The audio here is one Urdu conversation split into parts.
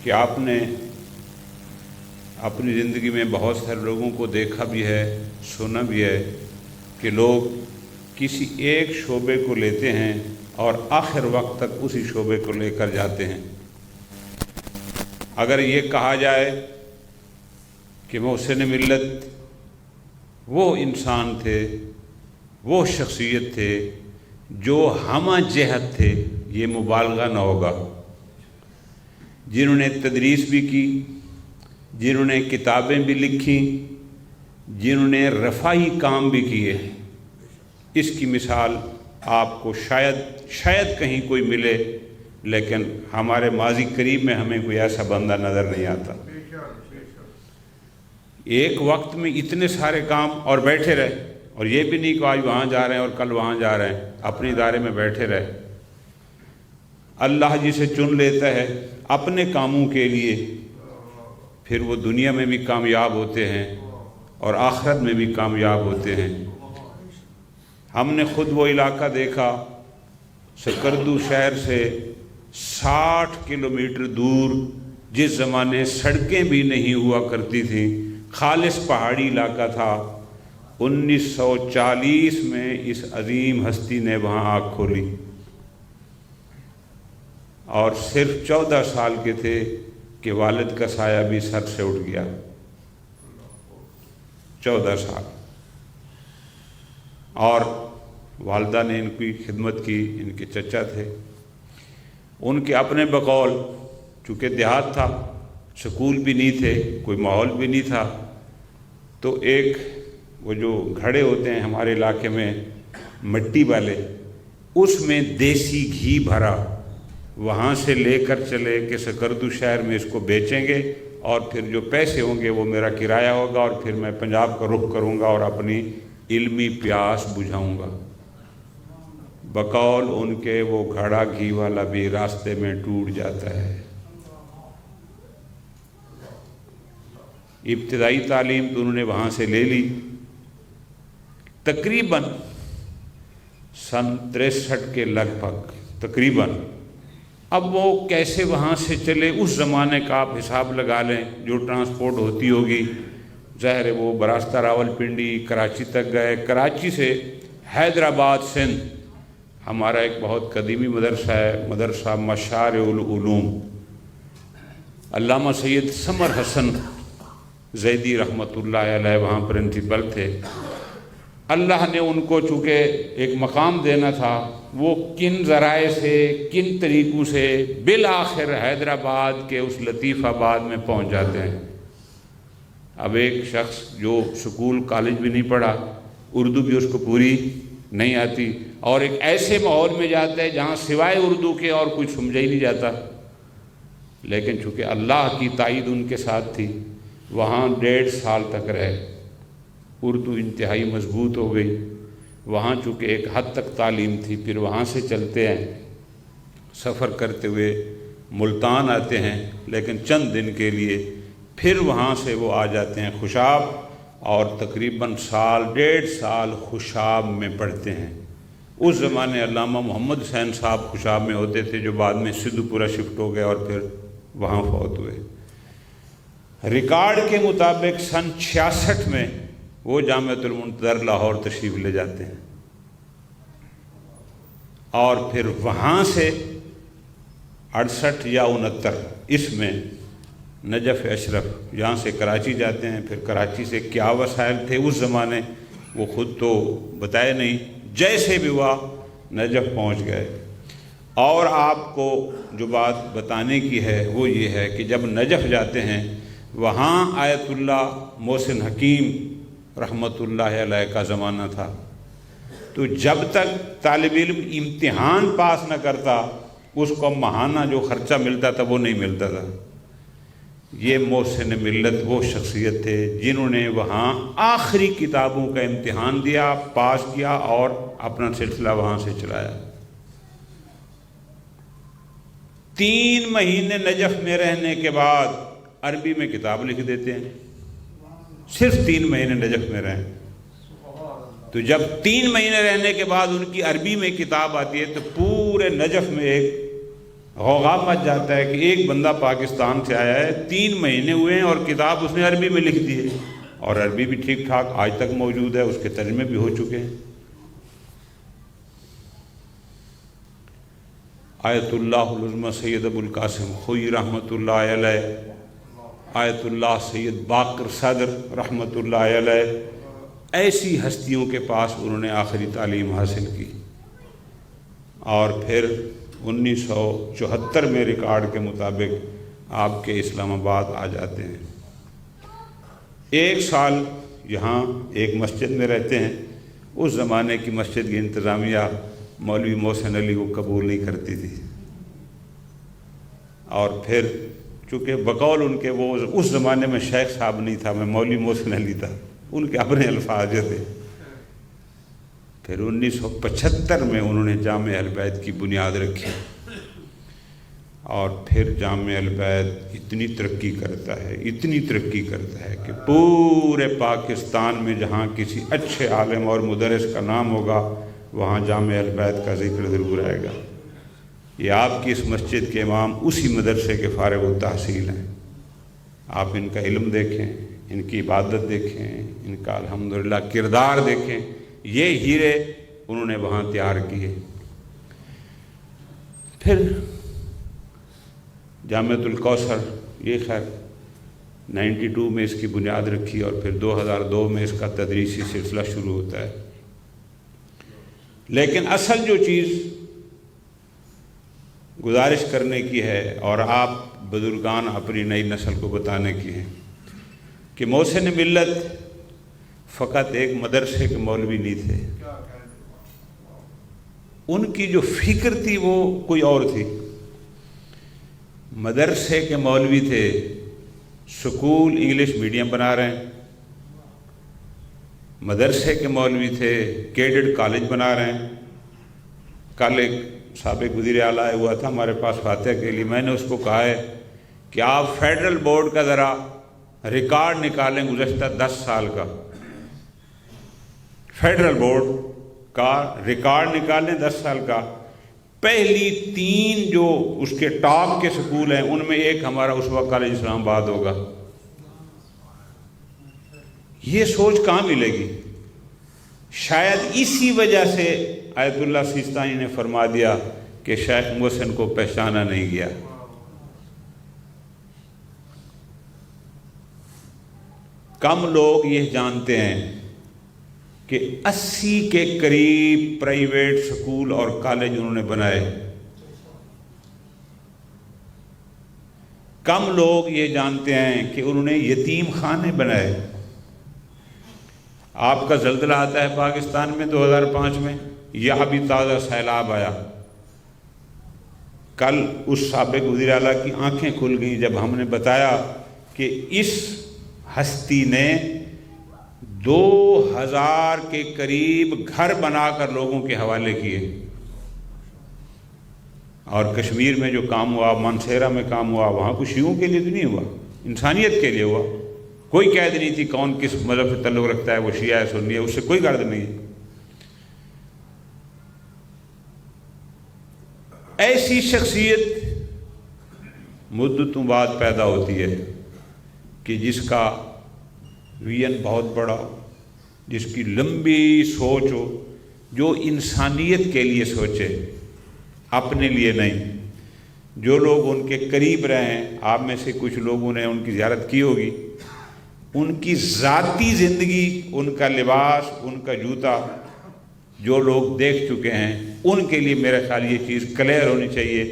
کہ آپ نے اپنی زندگی میں بہت سارے لوگوں کو دیکھا بھی ہے، سنا بھی ہے کہ لوگ کسی ایک شعبے کو لیتے ہیں اور آخر وقت تک اسی شعبے کو لے کر جاتے ہیں۔ اگر یہ کہا جائے کہ محسن ملت وہ انسان تھے، وہ شخصیت تھے جو ہمہ جہت تھے، یہ مبالغہ نہ ہوگا۔ جنہوں نے تدریس بھی کی، جنہوں نے کتابیں بھی لکھیں، جنہوں نے رفاہی کام بھی کیے، اس کی مثال آپ کو شاید کہیں کوئی ملے، لیکن ہمارے ماضی قریب میں ہمیں کوئی ایسا بندہ نظر نہیں آتا۔ ایک وقت میں اتنے سارے کام اور بیٹھے رہے، اور یہ بھی نہیں کہ آج وہاں جا رہے ہیں اور کل وہاں جا رہے ہیں، اپنے ادارے میں بیٹھے رہے۔ اللہ جسے چن لیتا ہے اپنے کاموں کے لیے، پھر وہ دنیا میں بھی کامیاب ہوتے ہیں اور آخرت میں بھی کامیاب ہوتے ہیں۔ ہم نے خود وہ علاقہ دیکھا، سکردو شہر سے 60 کلومیٹر دور، جس زمانے سڑکیں بھی نہیں ہوا کرتی تھیں، خالص پہاڑی علاقہ تھا۔ 1940 میں اس عظیم ہستی نے وہاں آنکھ کھولی، اور صرف 14 سال کے تھے کہ والد کا سایہ بھی سر سے اٹھ گیا۔ 14 سال، اور والدہ نے ان کی خدمت کی، ان کے چچا تھے۔ ان کے اپنے بقول، چونکہ دیہات تھا، سکول بھی نہیں تھے، کوئی ماحول بھی نہیں تھا، تو ایک وہ جو گھڑے ہوتے ہیں ہمارے علاقے میں مٹی والے، اس میں دیسی گھی بھرا، وہاں سے لے کر چلے کہ سکردو شہر میں اس کو بیچیں گے، اور پھر جو پیسے ہوں گے وہ میرا کرایہ ہوگا، اور پھر میں پنجاب کا رخ کروں گا اور اپنی علمی پیاس بجھاؤں گا۔ بقول ان کے وہ گھڑا گھی والا بھی راستے میں ٹوٹ جاتا ہے۔ ابتدائی تعلیم تو انہوں نے وہاں سے لے لی۔ تقریباً سن 63 کے لگ بھگ تقریباً، اب وہ کیسے وہاں سے چلے، اس زمانے کا آپ حساب لگا لیں، جو ٹرانسپورٹ ہوتی ہوگی، ظاہر ہے وہ براستہ راول پنڈی، کراچی تک گئے۔ کراچی سے حیدرآباد سندھ، ہمارا ایک بہت قدیمی مدرسہ ہے، مدرسہ مشارع العلوم، علامہ سید سمر حسن زیدی رحمۃ اللہ علیہ وہاں پرنسپل تھے۔ اللہ نے ان کو چونکہ ایک مقام دینا تھا، وہ کن ذرائع سے، کن طریقوں سے بالآخر حیدرآباد کے اس لطیف آباد میں پہنچ جاتے ہیں۔ اب ایک شخص جو سکول کالج بھی نہیں پڑھا، اردو بھی اس کو پوری نہیں آتی، اور ایک ایسے ماحول میں جاتا ہے جہاں سوائے اردو کے اور کچھ سمجھا ہی نہیں جاتا، لیکن چونکہ اللہ کی تائید ان کے ساتھ تھی، وہاں 1.5 سال تک رہے۔ اردو انتہائی مضبوط ہو گئی وہاں، چونکہ ایک حد تک تعلیم تھی۔ پھر وہاں سے چلتے ہیں، سفر کرتے ہوئے ملتان آتے ہیں، لیکن چند دن کے لیے، پھر وہاں سے وہ آ جاتے ہیں خوشاب، اور تقریباً 1.5 سال خوشاب میں پڑھتے ہیں۔ اس زمانے علامہ محمد حسین صاحب خوشاب میں ہوتے تھے، جو بعد میں سدھو پورہ شفٹ ہو گئے اور پھر وہاں فوت ہوئے۔ ریکارڈ کے مطابق سن 66 میں وہ جامعۃ المنتظر لاہور تشریف لے جاتے ہیں، اور پھر وہاں سے 68 یا 69 اس میں نجف اشرف، یہاں سے کراچی جاتے ہیں۔ پھر کراچی سے کیا وسائل تھے اس زمانے وہ خود تو بتائے نہیں، جیسے بھی ہوا نجف پہنچ گئے۔ اور آپ کو جو بات بتانے کی ہے وہ یہ ہے کہ جب نجف جاتے ہیں، وہاں آیت اللہ محسن حکیم رحمۃ اللہ علیہ کا زمانہ تھا، تو جب تک طالب علم امتحان پاس نہ کرتا، اس کو ماہانہ جو خرچہ ملتا تھا وہ نہیں ملتا تھا۔ یہ محسن ملت وہ شخصیت تھے جنہوں نے وہاں آخری کتابوں کا امتحان دیا، پاس کیا، اور اپنا سلسلہ وہاں سے چلایا۔ 3 مہینے نجف میں رہنے کے بعد عربی میں کتاب لکھ دیتے ہیں، صرف 3 مہینے نجف میں رہیں۔ تو جب 3 مہینے رہنے کے بعد ان کی عربی میں کتاب آتی ہے، تو پورے نجف میں ایک غوغا مچ جاتا ہے کہ ایک بندہ پاکستان سے آیا ہے، 3 مہینے ہوئے ہیں اور کتاب اس نے عربی میں لکھ دی ہے، اور عربی بھی ٹھیک ٹھاک آج تک موجود ہے، اس کے ترجمے بھی ہو چکے ہیں۔ آیت اللہ العظمی سید ابو القاسم خوئی رحمۃ اللہ علیہ، آیت اللہ سید باقر صدر رحمۃ اللہ علیہ، ایسی ہستیوں کے پاس انہوں نے آخری تعلیم حاصل کی، اور پھر 1974 میں ریکارڈ کے مطابق آپ کے اسلام آباد آ جاتے ہیں۔ 1 سال یہاں ایک مسجد میں رہتے ہیں۔ اس زمانے کی مسجد کی انتظامیہ مولوی محسن علی کو قبول نہیں کرتی تھی، اور پھر چونکہ بقول ان کے وہ اس زمانے میں شیخ صاحب نہیں تھا، میں مولوی محسن علی تھا، ان کے اپنے الفاظ تھے۔ پھر 1975 میں انہوں نے جامع اہل بیت کی بنیاد رکھی، اور پھر جامع اہل بیت اتنی ترقی کرتا ہے کہ پورے پاکستان میں جہاں کسی اچھے عالم اور مدرس کا نام ہوگا وہاں جامع اہل بیت کا ذکر ضرور آئے گا۔ یہ آپ کی اس مسجد کے امام اسی مدرسے کے فارغ التحصیل ہیں۔ آپ ان کا علم دیکھیں، ان کی عبادت دیکھیں، ان کا الحمدللہ کردار دیکھیں، یہ ہیرے انہوں نے وہاں تیار کیے۔ پھر جامعۃ الکوثر، یہ خیر 92 میں اس کی بنیاد رکھی، اور پھر 2002 میں اس کا تدریسی سلسلہ شروع ہوتا ہے۔ لیکن اصل جو چیز گزارش کرنے کی ہے، اور آپ بزرگان اپنی نئی نسل کو بتانے کی ہے، کہ محسن ملت فقط ایک مدرسے کے مولوی نہیں تھے، ان کی جو فکر تھی وہ کوئی اور تھی۔ مدرسے کے مولوی تھے، سکول انگلش میڈیم بنا رہے ہیں، مدرسے کے مولوی تھے، کیڈٹ کالج بنا رہے ہیں۔ کل ایک سابق وزیر اعلیٰ آیا ہوا تھا ہمارے پاس فاتح کے لیے، میں نے اس کو کہا ہے کہ آپ فیڈرل بورڈ کا ذرا ریکارڈ نکالیں گزشتہ 10 سال کا، فیڈرل بورڈ کا ریکارڈ نکالیں 10 سال کا۔ پہلی 3 جو اس کے ٹاپ کے سکول ہیں ان میں ایک ہمارا اسوہ کالج اسلام آباد ہوگا۔ یہ سوچ کہاں ملے گی؟ شاید اسی وجہ سے آیت اللہ سیستانی نے فرما دیا کہ شیخ محسن کو پہچانا نہیں گیا۔ کم لوگ یہ جانتے ہیں کہ 80 کے قریب پرائیویٹ سکول اور کالج انہوں نے بنائے۔ کم لوگ یہ جانتے ہیں کہ انہوں نے یتیم خانے بنائے۔ آپ کا زلزلہ آتا ہے پاکستان میں 2005 میں، یہاں بھی تازہ سیلاب آیا۔ کل اس سابق وزیر اعلیٰ کی آنکھیں کھل گئیں جب ہم نے بتایا کہ اس ہستی نے 2000 کے قریب گھر بنا کر لوگوں کے حوالے کیے، اور کشمیر میں جو کام ہوا، مانسہرہ میں کام ہوا، وہاں کچھ شیعوں کے لیے تو نہیں ہوا، انسانیت کے لیے ہوا۔ کوئی قید نہیں تھی کون کس مذہب سے تعلق رکھتا ہے، وہ شیعہ ہے سنی ہے، اس سے کوئی غرض نہیں ہے۔ ایسی شخصیت مدتوں بعد پیدا ہوتی ہے کہ جس کا ویژن بہت بڑا ہو، جس کی لمبی سوچ ہو، جو انسانیت کے لیے سوچے، اپنے لیے نہیں۔ جو لوگ ان کے قریب رہے ہیں، آپ میں سے کچھ لوگوں نے ان کی زیارت کی ہوگی، ان کی ذاتی زندگی، ان کا لباس، ان کا جوتا جو لوگ دیکھ چکے ہیں، ان کے لیے میرا خیال یہ چیز کلیئر ہونی چاہیے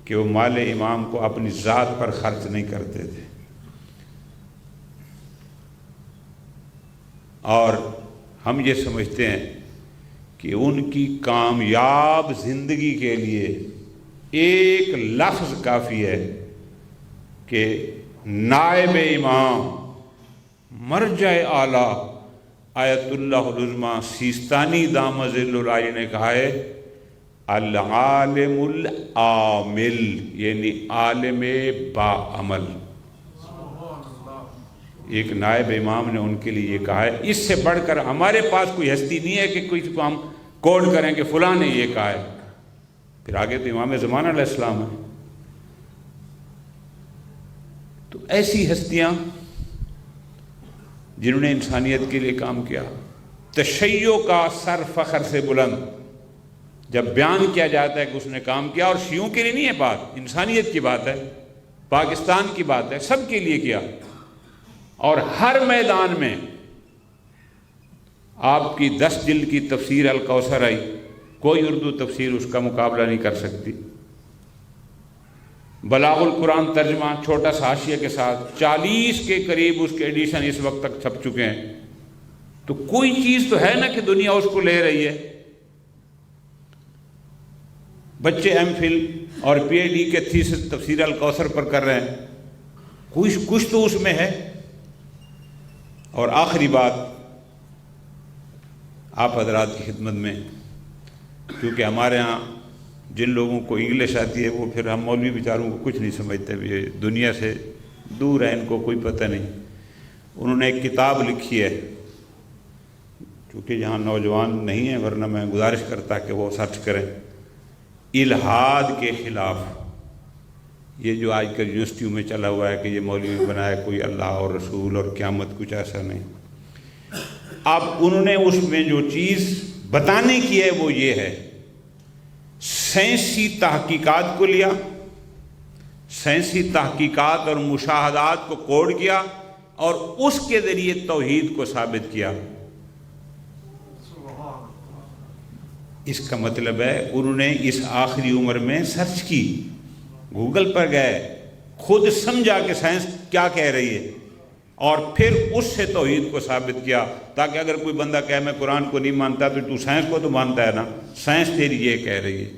کہ وہ مال امام کو اپنی ذات پر خرچ نہیں کرتے تھے۔ اور ہم یہ سمجھتے ہیں کہ ان کی کامیاب زندگی کے لیے ایک لفظ کافی ہے کہ نائب امام مرجع اعلیٰ آیت اللہ العظمی سیستانی دامہ ذل العالی نے کہا ہے العالم العامل، یعنی عالم با عمل۔ ایک نائب امام نے ان کے لیے یہ کہا ہے۔ اس سے بڑھ کر ہمارے پاس کوئی ہستی نہیں ہے کہ کوئی کو ہم کوڈ کریں کہ فلاں نے یہ کہا ہے۔ پھر آگے تو امام زمانہ علیہ السلام ہے، تو ایسی ہستیاں جنہوں نے انسانیت کے لیے کام کیا، تشیع کا سر فخر سے بلند جب بیان کیا جاتا ہے کہ اس نے کام کیا، اور شیعوں کے لیے نہیں ہے بات، انسانیت کی بات ہے، پاکستان کی بات ہے، سب کے لیے کیا، اور ہر میدان میں آپ کی 10 جلد کی تفسیر الکوثر آئی، کوئی اردو تفسیر اس کا مقابلہ نہیں کر سکتی۔ بلاغ القرآن ترجمہ چھوٹا سا حاشیے کے ساتھ 40 کے قریب اس کے ایڈیشن اس وقت تک چھپ چکے ہیں، تو کوئی چیز تو ہے نا کہ دنیا اس کو لے رہی ہے۔ بچے ایم فل اور پی ایچ ڈی کے تھیسس تفسیر الکوثر پر کر رہے ہیں، کچھ تو اس میں ہے۔ اور آخری بات آپ حضرات کی خدمت میں، کیونکہ ہمارے ہاں جن لوگوں کو انگلش آتی ہے وہ پھر ہم مولوی بیچاروں کو کچھ نہیں سمجھتے، یہ دنیا سے دور ہے، ان کو کوئی پتہ نہیں۔ انہوں نے ایک کتاب لکھی ہے، چونکہ یہاں نوجوان نہیں ہیں، ورنہ میں گزارش کرتا کہ وہ سرچ کریں، الحاد کے خلاف۔ یہ جو آج کل یونیورسٹیوں میں چلا ہوا ہے کہ یہ مولوی بنایا کوئی اللہ اور رسول اور قیامت، کچھ ایسا نہیں۔ اب انہوں نے اس میں جو چیز بتانے کی ہے وہ یہ ہے، سائنسی تحقیقات کو لیا، سائنسی تحقیقات اور مشاہدات کو کوڈ کیا اور اس کے ذریعے توحید کو ثابت کیا۔ اس کا مطلب ہے انہوں نے اس آخری عمر میں سرچ کی، گوگل پر گئے، خود سمجھا کہ سائنس کیا کہہ رہی ہے، اور پھر اس سے توحید کو ثابت کیا، تاکہ اگر کوئی بندہ کہے میں قرآن کو نہیں مانتا تو سائنس کو تو مانتا ہے نا، سائنس تیری یہ کہہ رہی ہے،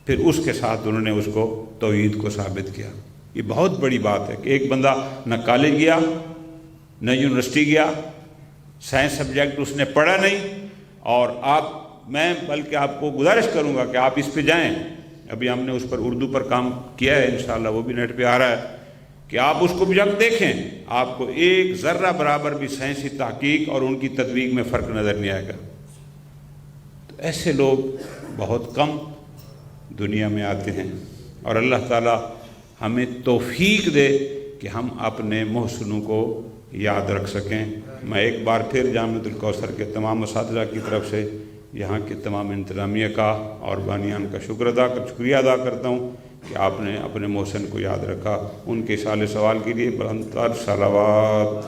پھر اس کے ساتھ انہوں نے اس کو توحید کو ثابت کیا۔ یہ بہت بڑی بات ہے کہ ایک بندہ نہ کالج گیا نہ یونیورسٹی گیا، سائنس سبجیکٹ اس نے پڑھا نہیں، اور میں بلکہ آپ کو گزارش کروں گا کہ آپ اس پہ جائیں، ابھی ہم نے اس پر اردو پر کام کیا ہے، انشاءاللہ وہ بھی نیٹ پہ آ رہا ہے، کہ آپ اس کو بھی جب دیکھیں آپ کو ایک ذرہ برابر بھی سائنسی تحقیق اور ان کی تطبیق میں فرق نظر نہیں آئے گا۔ تو ایسے لوگ بہت کم دنیا میں آتے ہیں، اور اللہ تعالیٰ ہمیں توفیق دے کہ ہم اپنے محسنوں کو یاد رکھ سکیں۔ میں ایک بار پھر جامعۃ الکوثر کے تمام اساتذہ کی طرف سے، یہاں کے تمام انتظامیہ کا اور بانیان کا شکریہ ادا کرتا ہوں کہ آپ نے اپنے محسن کو یاد رکھا۔ ان کے سال سوال کے لیے بلند تر صلوات۔